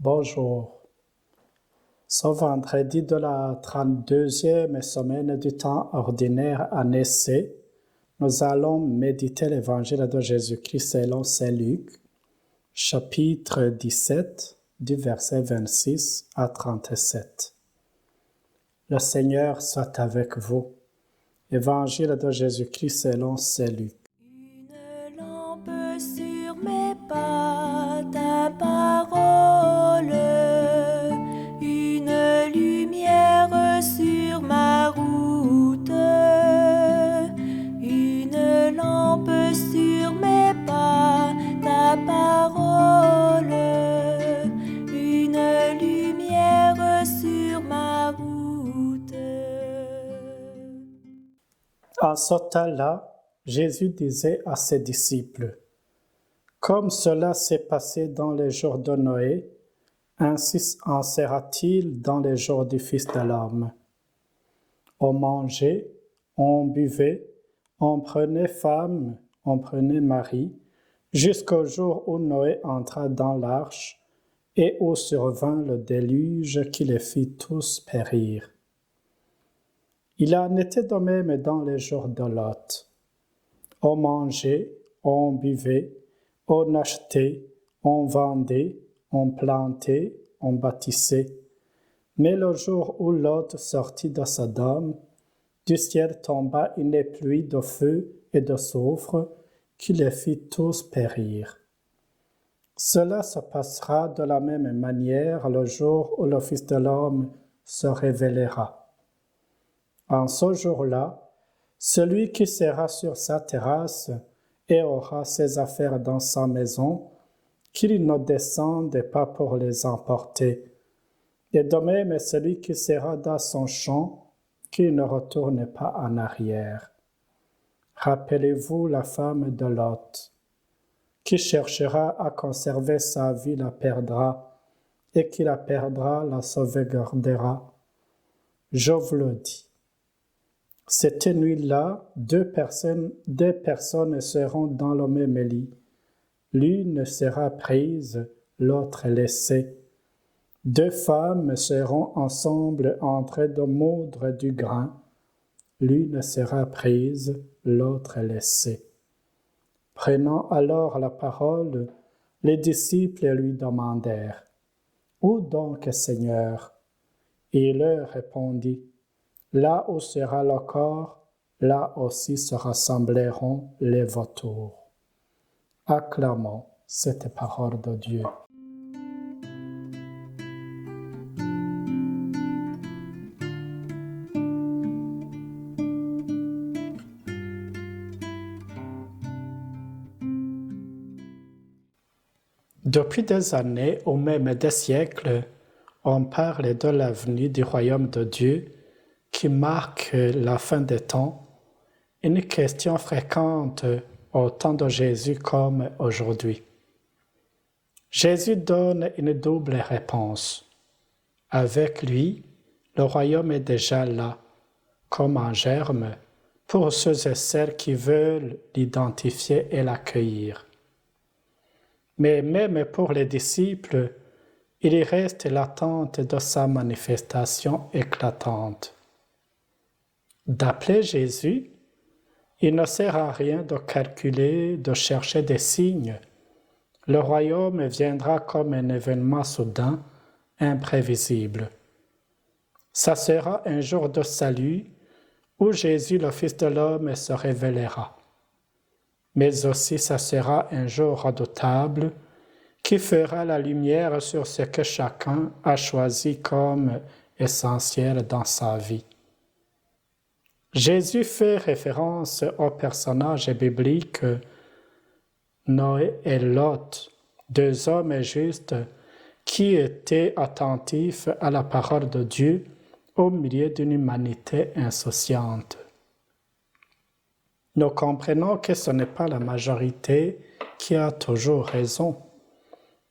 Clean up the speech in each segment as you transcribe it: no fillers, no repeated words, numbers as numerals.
Bonjour. Ce vendredi de la 32e semaine du temps ordinaire année C, nous allons méditer l'Évangile de Jésus-Christ selon saint Luc, chapitre 17, du verset 26 à 37. Le Seigneur soit avec vous. Évangile de Jésus-Christ selon saint Luc. Une lampe sur mes pas, ta parole, une lumière sur ma route, une lampe sur mes pas, ta parole, une lumière sur ma route. En ce temps-là, Jésus disait à ses disciples, « Comme cela s'est passé dans les jours de Noé, ainsi en sera-t-il dans les jours du Fils de l'homme. On mangeait, on buvait, on prenait femme, on prenait mari, jusqu'au jour où Noé entra dans l'arche et où survint le déluge qui les fit tous périr. Il en était de même dans les jours de Lot. On mangeait, on buvait, on achetait, on vendait, on plantait, on bâtissait. Mais le jour où Lot sortit de Sodome, du ciel tomba une pluie de feu et de soufre qui les fit tous périr. Cela se passera de la même manière le jour où le Fils de l'homme se révélera. En ce jour-là, celui qui sera sur sa terrasse et aura ses affaires dans sa maison, qu'il ne descende pas pour les emporter. Et de même, celui qui sera dans son champ, qu'il ne retourne pas en arrière. Rappelez-vous la femme de Lot. Qui cherchera à conserver sa vie la perdra, et qui la perdra la sauvegardera. Je vous le dis. Cette nuit-là, deux personnes seront dans le même lit. L'une sera prise, l'autre laissée. Deux femmes seront ensemble en train de moudre du grain. L'une sera prise, l'autre laissée. Prenant alors la parole, les disciples lui demandèrent, « Où donc, Seigneur ?» Et il leur répondit, « Là où sera le corps, là aussi se rassembleront les vautours. » Acclamons cette parole de Dieu. Depuis des années ou même des siècles, on parle de la venue du royaume de Dieu qui marque la fin des temps, une question fréquente au temps de Jésus comme aujourd'hui. Jésus donne une double réponse. Avec lui, le royaume est déjà là, comme en germe, pour ceux et celles qui veulent l'identifier et l'accueillir. Mais même pour les disciples, il y reste l'attente de sa manifestation éclatante. D'appeler Jésus, il ne sert à rien de calculer, de chercher des signes. Le royaume viendra comme un événement soudain, imprévisible. Ça sera un jour de salut où Jésus, le Fils de l'homme, se révélera. Mais aussi ça sera un jour redoutable qui fera la lumière sur ce que chacun a choisi comme essentiel dans sa vie. Jésus fait référence au personnage biblique Noé et Lot, deux hommes justes qui étaient attentifs à la parole de Dieu au milieu d'une humanité insouciante. Nous comprenons que ce n'est pas la majorité qui a toujours raison.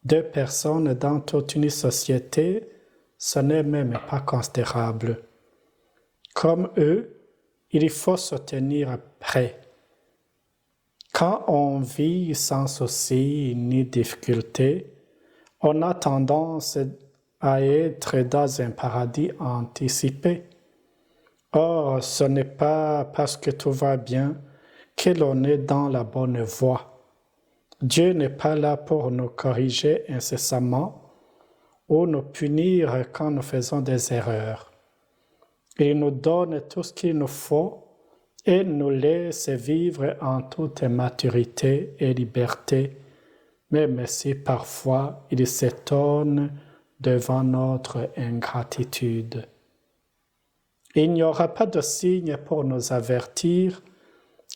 Deux personnes dans toute une société, ce n'est même pas considérable. Comme eux, il faut se tenir prêt. Quand on vit sans souci ni difficulté, On a tendance à être dans un paradis anticipé. Or, ce n'est pas parce que tout va bien que l'on est dans la bonne voie. Dieu n'est pas là pour nous corriger incessamment ou nous punir quand nous faisons des erreurs. Il nous donne tout ce qu'il nous faut et nous laisse vivre en toute maturité et liberté, même si parfois il s'étonne devant notre ingratitude. Il n'y aura pas de signe pour nous avertir,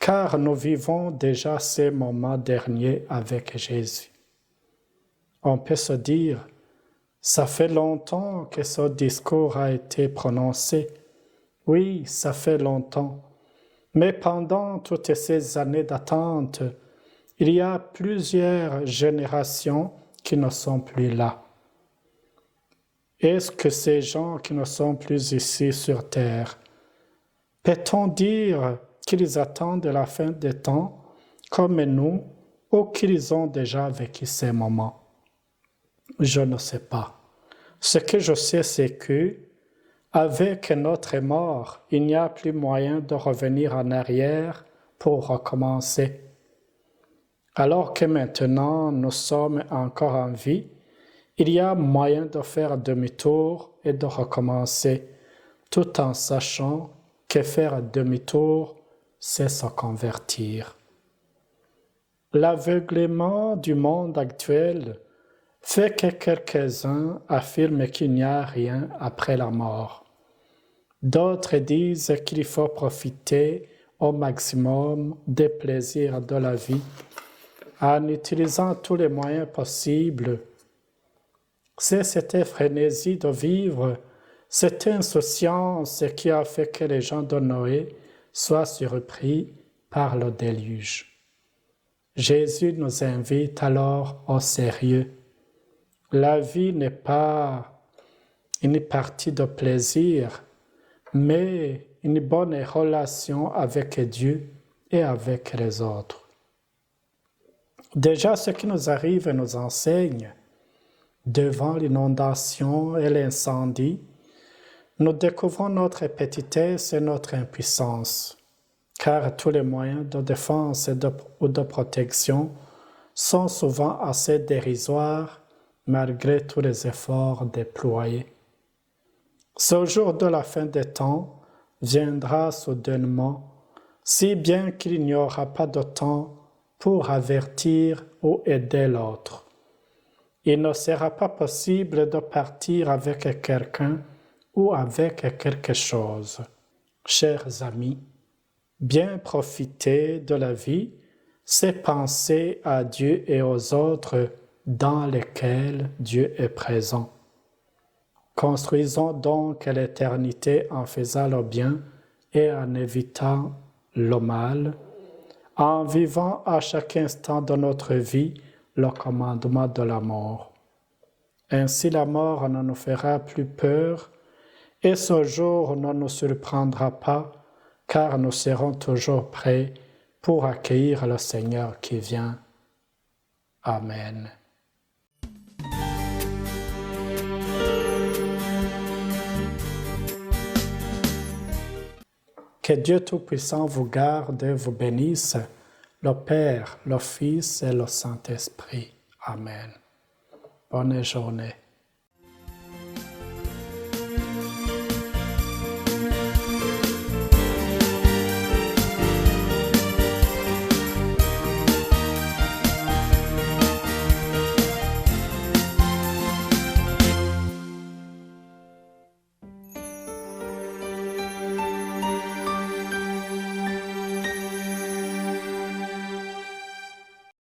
car nous vivons déjà ces moments derniers avec Jésus. On peut se dire, ça fait longtemps que ce discours a été prononcé. Oui, ça fait longtemps. Mais pendant toutes ces années d'attente, il y a plusieurs générations qui ne sont plus là. Est-ce que ces gens qui ne sont plus ici sur terre, peut-on dire qu'ils attendent la fin des temps comme nous ou qu'ils ont déjà vécu ces moments? Je ne sais pas. Ce que je sais, c'est que avec notre mort, il n'y a plus moyen de revenir en arrière pour recommencer. Alors que maintenant nous sommes encore en vie, il y a moyen de faire demi-tour et de recommencer, tout en sachant que faire demi-tour, c'est se convertir. L'aveuglement du monde actuel fait que quelques-uns affirment qu'il n'y a rien après la mort. D'autres disent qu'il faut profiter au maximum des plaisirs de la vie en utilisant tous les moyens possibles. C'est cette frénésie de vivre, cette insouciance qui a fait que les gens de Noé soient surpris par le déluge. Jésus nous invite alors au sérieux. La vie n'est pas une partie de plaisir, mais une bonne relation avec Dieu et avec les autres. Déjà, ce qui nous arrive nous enseigne. Devant l'inondation et l'incendie, nous découvrons notre petitesse et notre impuissance, car tous les moyens de défense ou de protection sont souvent assez dérisoires malgré tous les efforts déployés. Ce jour de la fin des temps viendra soudainement, si bien qu'il n'y aura pas de temps pour avertir ou aider l'autre. Il ne sera pas possible de partir avec quelqu'un ou avec quelque chose. Chers amis, bien profiter de la vie, c'est penser à Dieu et aux autres dans lesquels Dieu est présent. Construisons donc l'éternité en faisant le bien et en évitant le mal, en vivant à chaque instant de notre vie le commandement de la mort. Ainsi la mort ne nous fera plus peur et ce jour ne nous surprendra pas car nous serons toujours prêts pour accueillir le Seigneur qui vient. Amen. Que Dieu Tout-Puissant vous garde et vous bénisse, le Père, le Fils et le Saint-Esprit. Amen. Bonne journée.